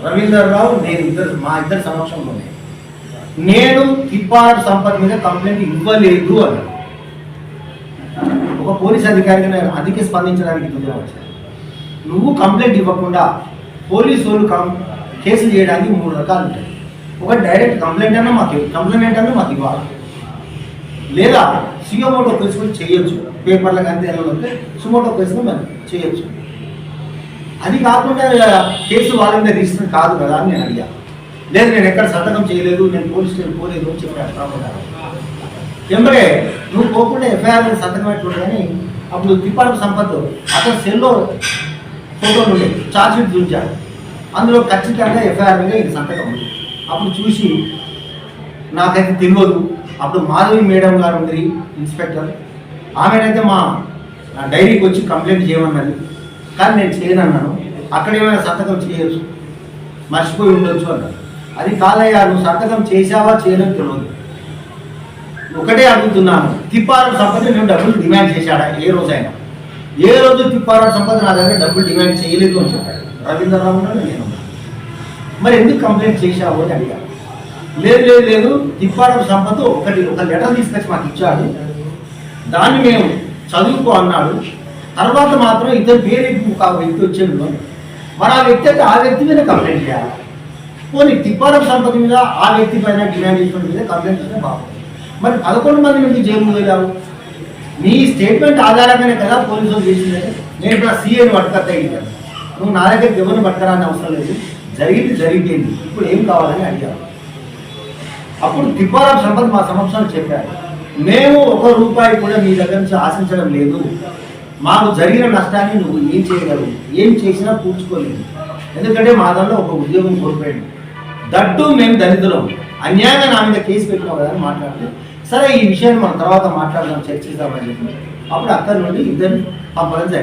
రవీంద్రరావు నేను మా ఇద్దరి సమక్షంలోనే నేను తిప్పారపు సంపత్ మీద కంప్లైంట్ ఇవ్వలేదు అన్నాడు. ఒక పోలీస్ అధికారిగా నేను అందుకే స్పందించడానికి దుర్గా వచ్చాను. నువ్వు కంప్లైంట్ ఇవ్వకుండా పోలీసు వాళ్ళు కేసులు చేయడానికి 3 రకాలు ఉంటాయి. ఒక డైరెక్ట్ కంప్లైంట్ అన్నా మాకు ఇవ్వాలి, లేదా సుమోటో కేసులు చేయొచ్చు, పేపర్లకు అంతే వెళ్ళకపోతే సుమోటో కేసులు మనం చేయొచ్చు. అది కాకుండా కేసు వాళ్ళ మీద రిజిస్టర్ కాదు కదా అని నేను అడిగా. లేదు నేను ఎక్కడ సంతకం చేయలేదు, నేను పోలీస్ స్టేషన్ పోలేదు అని చెప్పాను. ఎంబడే నువ్వు పోకుండా ఎఫ్ఐఆర్ సంతకం పెట్టుకోండి. కానీ అప్పుడు తిప్పారపు సంపత్ అతను సెల్లో ఫోటోలు ఉండే ఛార్జ్ షీట్ చూపించాడు, అందులో ఖచ్చితంగా ఎఫ్ఐఆర్ మీద ఇది సంతకం ఉంది. అప్పుడు చూసి నాకైతే తెలియదు. అప్పుడు మాధవి మేడం గారు ఉంది ఇన్స్పెక్టర్, ఆమెనైతే మా డైరీకి వచ్చి కంప్లైంట్ చేయమన్నది. కానీ నేను చేయనన్నాను. అక్కడ ఏమైనా సంతకం చేయొచ్చు, మర్చిపోయి ఉండొచ్చు అన్నాడు. అది కాదయ్యా, నువ్వు సంతకం చేసావా చేయలేని తెలియదు. ఒకటే అడుగుతున్నాను, తిప్పారపు సంపద నేను డబ్బులు డిమాండ్ చేశాడా ఏ రోజైనా? ఏ రోజు తిప్పారపు సంపద నా దగ్గర డబ్బులు డిమాండ్ చేయలేదు అని చెప్పాడు. రవీంద్రరావు ఉన్నాడు, నేను. మరి ఎందుకు కంప్లైంట్ చేశావు అని అడిగాను. లేదు తిప్పారపు సంపద ఒక లెటర్ తీసుకొచ్చి మాకు ఇచ్చాడు, దాన్ని మేము చదువుకో అన్నాడు. తర్వాత మాత్రం ఇద్దరు వేరే ఒక వ్యక్తి వచ్చాడు. మరి ఆ వ్యక్తి అయితే ఆ వ్యక్తి మీద కంప్లైంట్ చేయాలి. పోనీ తిప్పారపు సంపద మీద ఆ వ్యక్తి పైన డిమాండ్ చేసిన మీద కంప్లైంట్ చేస్తే బాగుంది. మరి 11 మంది నుంచి జైలు వెళ్ళావు. నీ స్టేట్మెంట్ ఆధారంగానే కదా పోలీసులు చేసింది. నేను ఇప్పుడు సీఏని పట్టుకొస్తాను, నువ్వు నా దగ్గరికి ఎవరిని పట్టుకురాని అవసరం లేదు, జరిగిపోయింది, ఇప్పుడు ఏం కావాలని అడిగాను. అప్పుడు తిప్పారపు సంపద మా సమక్షంలో చెప్పారు, మేము 1 రూపాయి కూడా నీ దగ్గర నుంచి ఆశించడం లేదు, మాకు జరిగిన నష్టాన్ని నువ్వు ఏం చేయగలవు, ఏం చేసినా పూడ్చుకోలేదు, ఎందుకంటే మా దాంట్లో ఒక ఉద్యోగం కోల్పోయాడు, దట్టు మేము దళితులం, అన్యాయంగా నా మీద కేసు పెట్టినావు కదా అని మాట్లాడితే, సరే ఈ విషయాన్ని మనం తర్వాత మాట్లాడదాం, చర్చిద్దామని చెప్పి అప్పుడు అక్కడి నుండి ఇద్దరిని పంపడం జరిగింది.